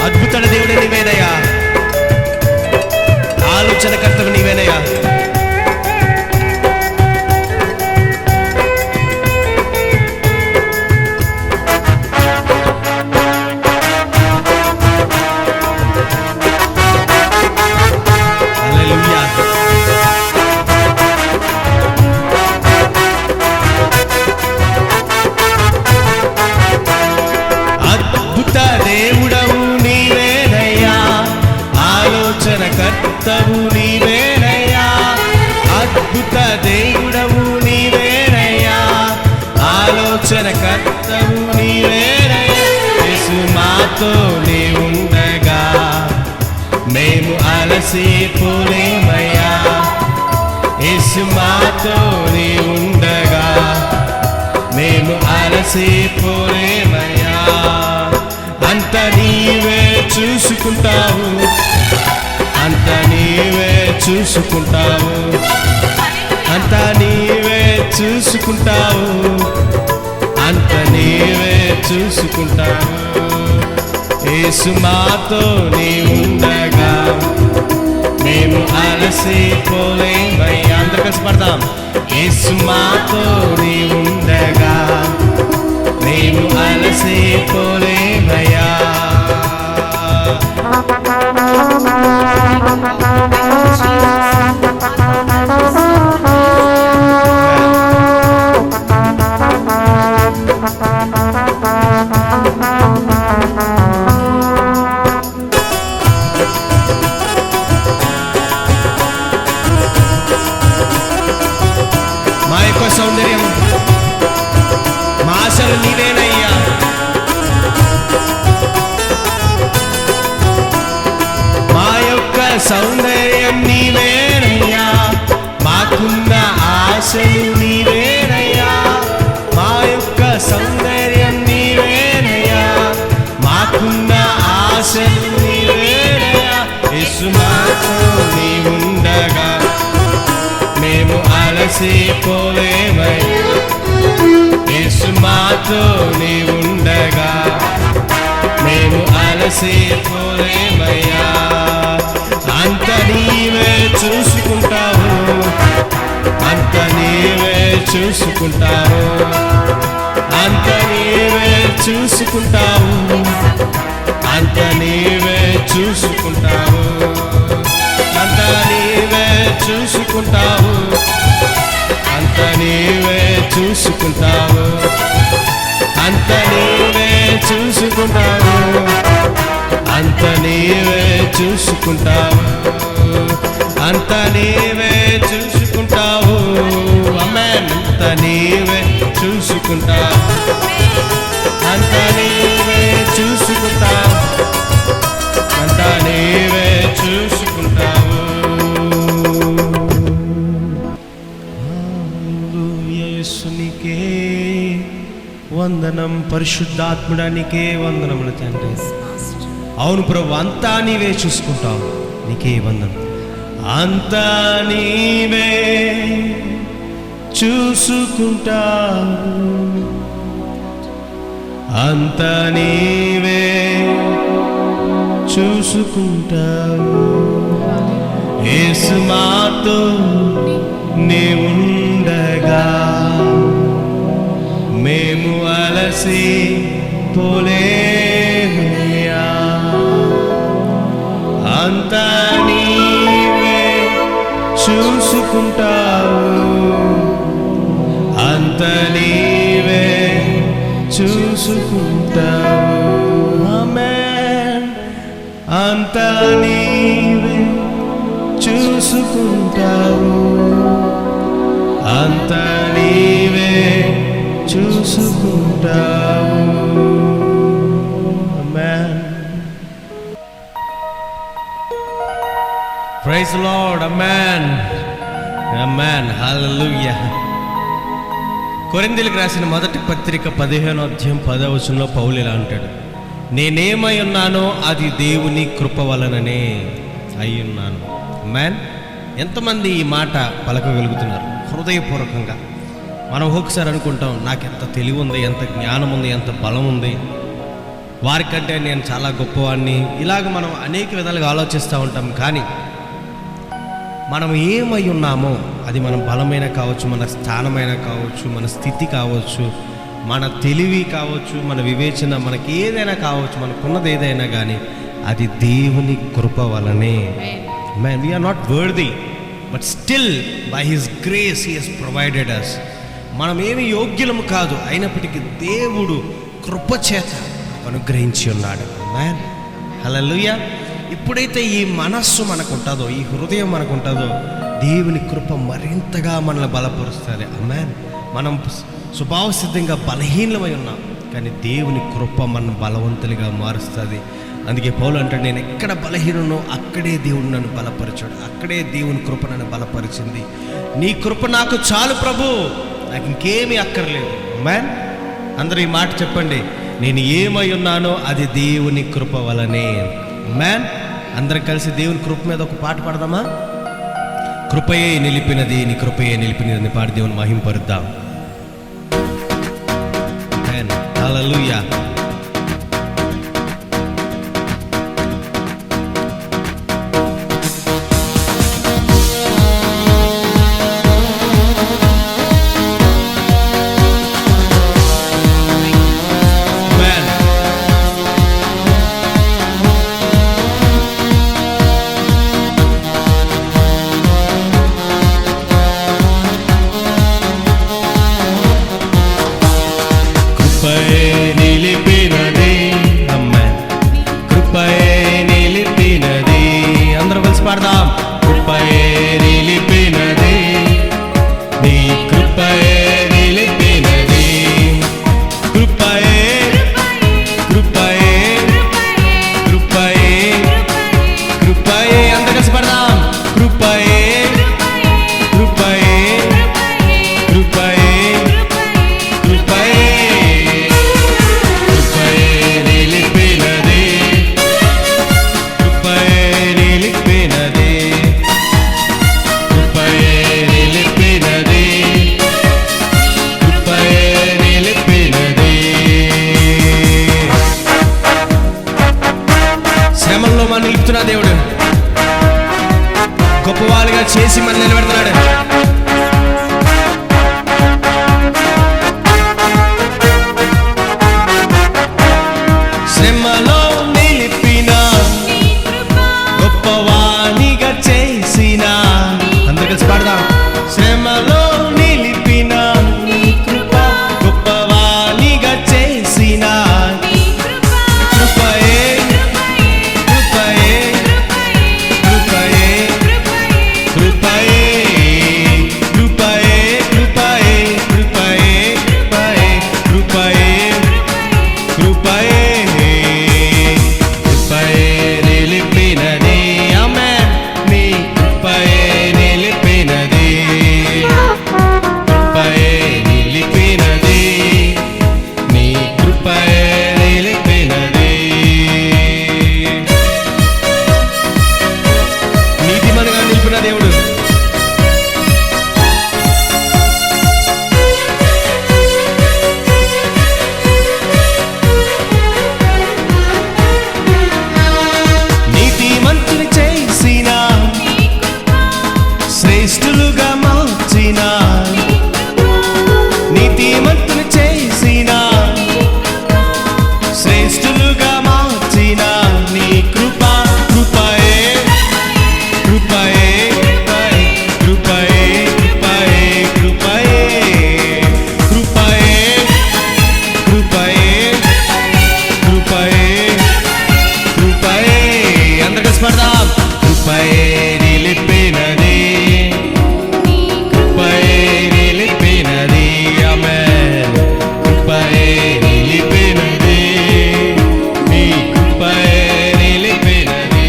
అద్భుత దేవుడు నీవేనయ్యా, ఆలోచనకర్తవు నీవేనయ్యా. హల్లెలూయా. అద్భుత దేవుడవు నీవేనయ్యా, ఆలోచనకర్తవు నీవేనయ్యా. అద్భుత దేవుడవు నీవేనయ్యా, ఆలోచనకర్తవు నీవేనయ్యా. యేసు మాతో నీ ఉండగా మేము అలసిపోలేమయ్యా. యేసు మాతో నీ ఉండగా మేము అలసిపోలేమయ్యా. అంత నీవే చూసుకుంటావు, అంత నీవే చూసుకుంటావు, అంత నీవే చూసుకుంటావు, అంత నీవే చూసుకుంటావు. యేసు మాతో నీవుండగా మేము అలసిపోలేమయ్యా. అందరూ కలిసి పడదాం. యేసు మాతో నీవుండగా మేము అలసిపోలేమయ్యా. మా యొక్క సౌందర్యం, మా ఆశలు నీవేనయ్యా. మా యొక్క సౌందర్యం నీవేనయ్యా, మాకున్న ఆశలు నీవేనయ్యా. మా యొక్క సౌందర్యం నీవేనయ్యా, మాకున్న ఆశలు నీవేనయ్యా. యేసు మాతో నీవుండగా మేము అలసిపోలేమయ్యా. యేసు మాతో నీవుండగా మేము అలసిపోలేమయ్యా. అంత నీవే చూసుకుంటావు, అంత నీవే చూసుకుంటావు, అంత నీవే చూసుకుంటావు, అంత నీవే చూసుకుంటావు, అంత నీవే చూసుకుంటావు, అంత నీవే చూసుకుంటావు, అంత నీవే చూసుకుంటావు, అంత నీవే చూసుకుంటావు, అంత నీవే చూసుకుంటావు. ఆమేన్. అంత నీవే చూసుకుంటావు, అంత నీవే చూసుకుంటావు, అంత నీవే చూసుకుంటావు. యేసునికే వందనం, పరిశుద్ధాత్ముడానికే వందనములు తండ్రి. అవును ప్రభు, అంతా నీవే చూసుకుంటావు, నీకే వందనం. అంతా నీవే చూసుకుంటావు, అంతా నీవే చూసుకుంటావు. యేసు మాతో నీవుండగా మేము అలసిపోలేమయ్యా. అంతా నీవే చూసుకుంటావు, అంత నీవే చూసుకుంటావు. ఆమేన్. అంతా నీవే చూసుకుంటావు, అంత నీవే చూసుకుంటావు. ఆమేన్. Praise the lord. ఆమేన్. ఆమేన్. హల్లెలూయా. కొరింథీయులకు రాసిన మొదటి పత్రిక 15వ అధ్యాయం 10వ వచనంలో పౌలు ఇలా అంటాడు, నేనేమై ఉన్నానో అది దేవుని కృప వలననే అయ్యున్నాను. ఆమేన్. ఎంతమంది ఈ మాట పలకగలుగుతున్నారు హృదయపూర్వకంగా? మనం ఒకసారి అనుకుంటాం, నాకెంత తెలివి ఉంది, ఎంత జ్ఞానం ఉంది, ఎంత బలం ఉంది, వారికంటే నేను చాలా గొప్పవాడిని. ఇలాగ మనం అనేక విధాలుగా ఆలోచిస్తూ ఉంటాం. కానీ మనం ఏమై ఉన్నామో అది మన బలమైన కావచ్చు, మన స్థానమైన కావచ్చు, మన స్థితి కావచ్చు, మన తెలివి కావచ్చు, మన వివేచన, మనకి ఏదైనా కావచ్చు, మనకున్నది ఏదైనా కానీ అది దేవుని కృప వలనే. Man, we are not worthy, but still by His grace He has provided us. మనం ఏమి యోగ్యులము కాదు, అయినప్పటికీ దేవుడు కృపచేత అనుగ్రహించి ఉన్నాడు. Man, హల్లెలూయా. ఎప్పుడైతే ఈ మనస్సు మనకు ఉంటుందో, ఈ హృదయం మనకు ఉంటుందో, దేవుని కృప మరింతగా మనల్ని బలపరుస్తుంది. ఆమేన్. మనం స్వభావ సిద్ధంగా బలహీనమై ఉన్నాం, కానీ దేవుని కృప మన బలవంతులుగా మారుస్తుంది. అందుకే పౌలు అంటాడు, నేను ఎక్కడ బలహీననో అక్కడే దేవుడు నన్ను బలపరిచాడు, అక్కడే దేవుని కృప నన్ను బలపరిచింది. నీ కృప నాకు చాలు ప్రభు, నాకు ఇంకేమీ అక్కర్లేదు. ఆమేన్. అందరూ ఈ మాట చెప్పండి, నేను ఏమై ఉన్నానో అది దేవుని కృప వలనే. మ్యాన్, అందరం కలిసి దేవుని కృప మీద ఒక పాట పాడదామా? కృపయే నిలిపినది, నీ కృపయే నిలిపినది పాడి దేవుని మహింపరుద్దాం. హల్లెలూయా. పాడదాం. కృపయే నిలిపినది, నీ కృపయే నిలిపినది, కృపయే కృపయే కృపయే కృపయే. అందరూ కలిసి పాడదాం. కృపయే కృపయే కృపయే కృపయే కృపయే నిలిపినది, కృపయే నిలిపినది, కృపయే నిలిపినది, కృపయే నిలిపినది. శ్రమల్లో మనం నిలుపుతున్నా దేవుడు, గొప్పవాళ్ళుగా చేసి మనం నిలబెడుతున్నాడు. శ్రమలో నిలిపిన, గొప్పవాణిగా చేసిన, అందరూ కలిసి పాడదాం. శ్రమలో నిలిపిన నీ కృప, గొప్పవాణిగా చేసిన కృపయే కృపయే కృపయే కృపయే కృపయే కృపయే కృపయే కృపయే కృపయే కృపయే నిలిపినది. ఆమేన్. నీ కృపయే నిలిపినది, కృపయే నిలిపినది, నీ కృపయే నిలిపినది. నీతిమంతుగా నిలిపిన దేవుడు. నీతిమంతుని చేసిన, శ్రేష్ఠులుగా మార్చిన, నీతిమంతుని చేసిన, శ్రేష్ఠులుగా మార్చిన నీ కృప, కృపయే కృపయే కృపయే కృపయే కృపయే కృపయే కృపయే కృపయే కృపయే. అందరూ కలిసి పాడదాం. కృపయే నిలిపినది, కృపయే నిలిపినది. ఆమేన్. కృపయే నిలిపినది, నీ కృపయే నిలిపినది.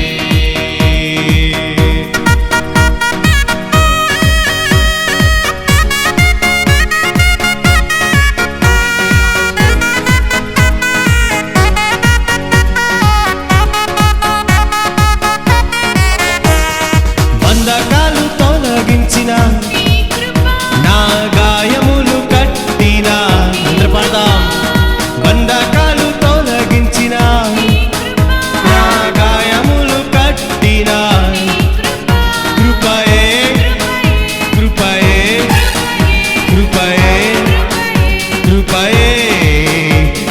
బంధకాలు తొలగించిన, నా గాయములు కట్టిన, అందరూ పాడదాం. బంధకాలు తొలగించిన, నా గాయములు కట్టిన కృపయే కృపయే కృపయే కృపయే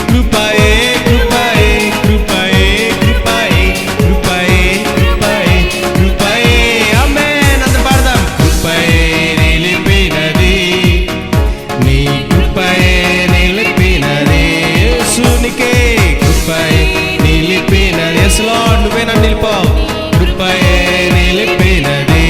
కృపయే కృపయే కృపయే కృపయే కృపయే కృపయే కృపయే. ఆమేన్. అందరూ పాడదాం. కృపయే నిలిపినది, నీ కృపయే నిలిపినది, యేసునికే కృపయే నిలిపినది. యేసు లార్డ్, నువ్వే నన్ను నిలిపావు. కృపయే నిలిపినది.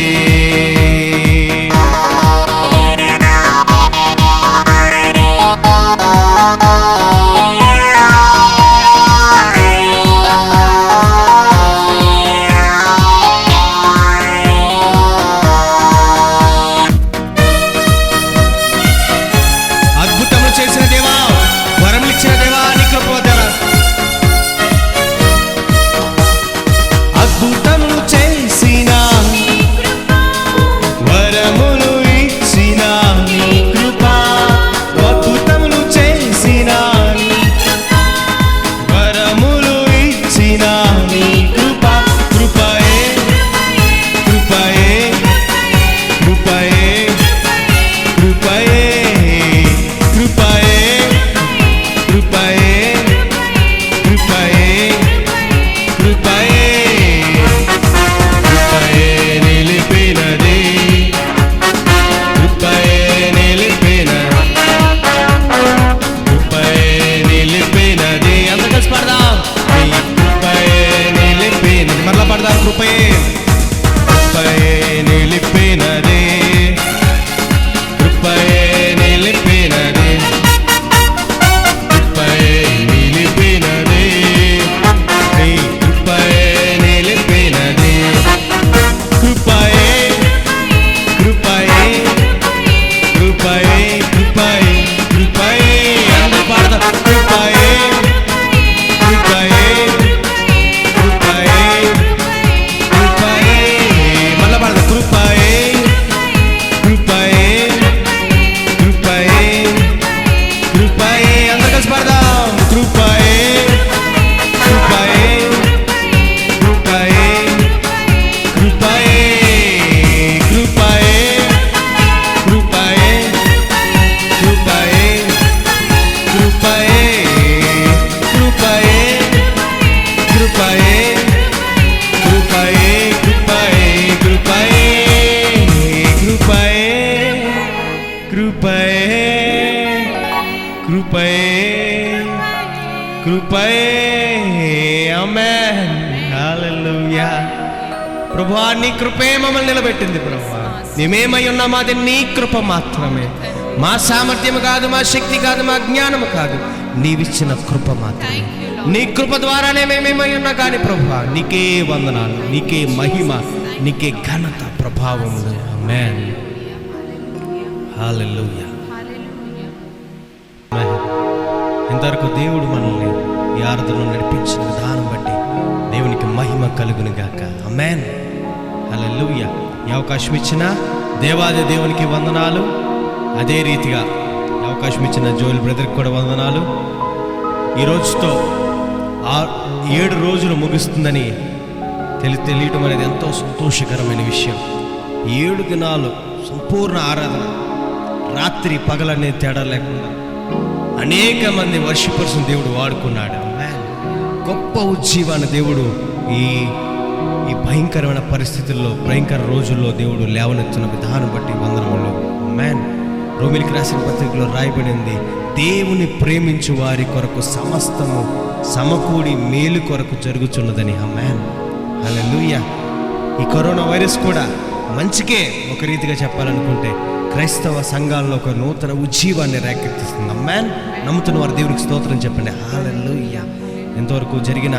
కృపయే కృపయే ఆమేన్ హల్లెలూయా. ప్రభువా నీ కృపే మమ్మల్ని నిలబెట్టింది. ప్రభువా మేమేమై ఉన్నామో అది నీ కృప మాత్రమే. మా సామర్థ్యం కాదు, మా శక్తి కాదు, మా జ్ఞానం కాదు, నీవిచ్చిన కృప మాత్రమే. నీ కృప ద్వారానే మేమేమై ఉన్నా కానీ ప్రభువా నీకే వందనాలు, నీకే మహిమ, నీకే ఘనత, ప్రభావములు. ఆమేన్ హల్లెలూయా. ఇంతవరకు దేవుడు మనల్ని ఈ ఆరాధనలో నడిపించిన విధానం బట్టి దేవునికి మహిమ కలుగును గాక. ఆమేన్ హల్లెలూయా. ఈ అవకాశం ఇచ్చిన దేవాది దేవునికి వందనాలు. అదే రీతిగా ఈ అవకాశం ఇచ్చిన జోయల్ బ్రదర్కి కూడా వందనాలు. ఈ రోజుతో 7 రోజులు ముగుస్తుందని తెలియటం అనేది ఎంతో సంతోషకరమైన విషయం. 7 దినాలు సంపూర్ణ ఆరాధన, రాత్రి పగలనే తేడా లేకుండా అనేక మంది వర్షిపర్స్ని దేవుడు వాడుకున్నాడు. గొప్ప ఉజ్జీవాన్ని దేవుడు ఈ భయంకరమైన పరిస్థితుల్లో, భయంకర రోజుల్లో దేవుడు లేవనెత్తున్న విధానం బట్టి వందనములు. మ్యాన్ రోమిలికి రాసిన పత్రికలో రాయబడింది, దేవుని ప్రేమించు వారి కొరకు సమస్తము సమకూడి మేలు కొరకు జరుగుతున్నదని. మ్యాన్ హల్లెలూయా. ఈ కరోనా వైరస్ కూడా మంచికే ఒక రీతిగా చెప్పాలనుకుంటే క్రైస్తవ సంఘాల్లో ఒక నూతన ఉజ్జీవాన్ని రేకెత్తిస్తుంది. అమ్మాన్ నమ్ముతున్న వారు దేవునికి స్తోత్రం చెప్పండి. హల్లెలూయా. ఎంతవరకు జరిగిన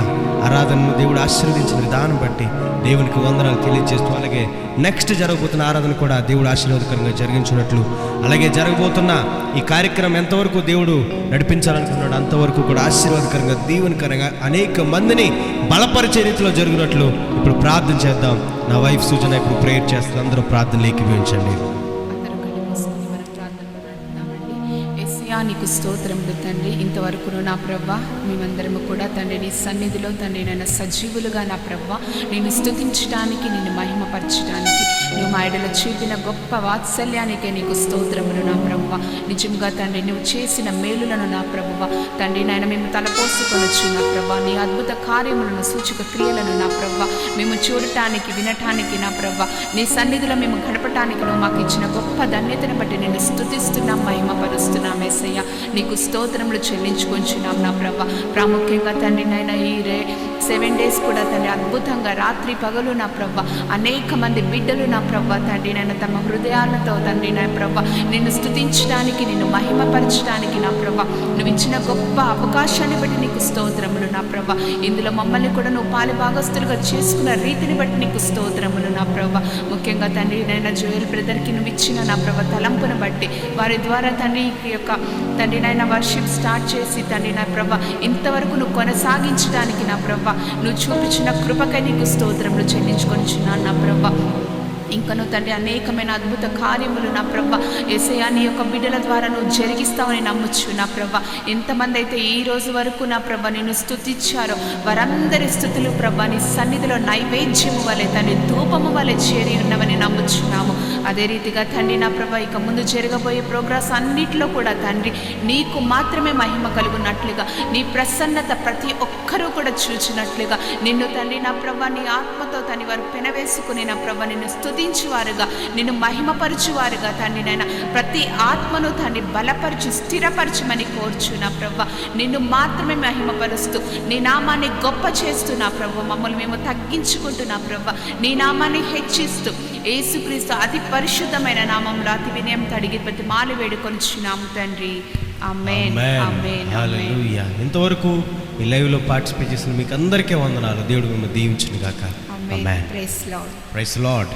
ఆరాధనను దేవుడు ఆశీర్వదించిన విధానం బట్టి దేవునికి వందనాలు తెలియజేస్తూ, అలాగే నెక్స్ట్ జరగబోతున్న ఆరాధన కూడా దేవుడు ఆశీర్వాదకరంగా జరిగించినట్లు, అలాగే జరగబోతున్న ఈ కార్యక్రమం ఎంతవరకు దేవుడు నడిపించాలనుకున్నాడు అంతవరకు కూడా ఆశీర్వాదకరంగా, దీవెనకరంగా అనేక మందిని బలపరిచే రీతిలో జరిగినట్లు ఇప్పుడు ప్రార్థన చేద్దాం. నా వైఫ్ సూచన ఇప్పుడు ప్రేయర్ చేస్తుంది. అందరూ ప్రార్థన ఏకీభవించండి. నీకు స్తోత్రములు తండ్రి. ఇంతవరకు నా ప్రభా మేమందరము కూడా తండ్రి నీ సన్నిధిలో తండ్రి నన్ను సజీవులుగా నా ప్రభా నేను స్తుతించడానికి, నిన్ను మహిమపరచడానికి నువ్వు మా ఎడల చూపిన గొప్ప వాత్సల్యానికే నీకు స్తోత్రములు నా ప్రభువా. నిజంగా తండ్రి నువ్వు చేసిన మేలులను నా ప్రభువా తండ్రి నాయన మేము తలపోసుకొనొచ్చు నా ప్రభా. నీ అద్భుత కార్యములను, సూచక క్రియలను నా ప్రభువా మేము చూడటానికి, వినటానికి నా ప్రభువా నీ సన్నిధిలో మేము గడపటానికి నువ్వు మాకు ఇచ్చిన గొప్ప ధన్యతను బట్టి నిన్ను స్తుతిస్తున్నాం, మహిమపరుస్తున్నాం. యేసయ్య నీకు స్తోత్రములు చెల్లించుకొంచున్నాం నా ప్రభా. ప్రాముఖ్యంగా తండ్రి నాయన ఈ 7 days కూడా తండ్రి అద్భుతంగా రాత్రి పగలు నా ప్రభా అనేక మంది బిడ్డలు నా ప్రభా తండ్రి నాయన తమ హృదయాలతో తండ్రి నా ప్రభా నిన్ను స్తుతించడానికి, నిన్ను మహిమపరచడానికి నా ప్రభా నువ్వు ఇచ్చిన గొప్ప అవకాశాన్ని బట్టి నీకు స్తోత్రములు నా ప్రభా. ఇందులో మమ్మల్ని కూడా నువ్వు పాలి భాగస్తులుగా చేసుకున్న రీతిని బట్టి నీకు స్తోత్రములు నా ప్రభా. ముఖ్యంగా తండ్రి నాయన జోయల్ బ్రదర్కి నువ్వు ఇచ్చిన నా ప్రభా తలంపును బట్టి వారి ద్వారా తండ్రి యొక్క తండ్రి నాయన వర్షిప్ స్టార్ట్ చేసి తండ్రి నా ప్రభా ఇంతవరకు నువ్వు కొనసాగించడానికి నా ప్రభా నువ్వు చూపించిన కృపకై నీకు స్తోత్రములు చెల్లించుకొనిచున్నాను నా ప్రభా. ఇంకను తండ్రి అనేకమైన అద్భుత కార్యములు నా ప్రభా యేసయ్యా నీ యొక్క బిడ్డల ద్వారా నువ్వు జరిగిస్తావని నమ్మొచ్చు నా ప్రభా. ఎంతమంది అయితే ఈ రోజు వరకు నా ప్రభా నిన్ను స్తుతించారో వారందరి స్తుతులు ప్రభా నీ సన్నిధిలో నైవేద్యము వలె తండ్రి ధూపము వలె చేరి ఉన్నవని నమ్ముచున్నాము. అదే రీతిగా తండ్రి నా ప్రభా ఇక ముందు జరగబోయే ప్రోగ్రామ్స్ అన్నిటిలో కూడా తండ్రి నీకు మాత్రమే మహిమ కలుగునట్లుగా, నీ ప్రసన్నత ప్రతి ఒక్కరూ కూడా చూచినట్లుగా నిన్ను తండ్రి నా ప్రభా నీ ఆత్మతో తని వారు పెనవేసుకుని నా ప్రభా నిన్ను స్తుతించువారుగా, నిన్ను మహిమపరచువారుగా తండ్రి నాయన ప్రతి ఆత్మను తండ్రి బలపరచు, స్థిరపరచమని కోర్చు నా ప్రభా. నిన్ను మాత్రమే మహిమపరుస్తూ నీ నామాన్ని గొప్ప చేస్తూ నా ప్రభా మమ్మల్ని మేము తగ్గించుకుంటూ నా ప్రభా నీ నామాన్ని హెచ్చిస్తూ యేసుక్రీస్తు అతి పరిశుద్ధమైన నామంలో అతి వినయంతో అడిగి ప్రతి మాలు వేడుకొనిచున్నాము తండ్రి. ఆమేన్ ఆమేన్ హల్లెలూయా. ఇంతవరకు ఈ లైవ్లో పార్టిసిపేట్ చేసిన మీకు అందరికీ వందనాలు. దేవుడు మిమ్మల్ని దీవించును గాక. ఆమేన్. Praise lord. Praise lord.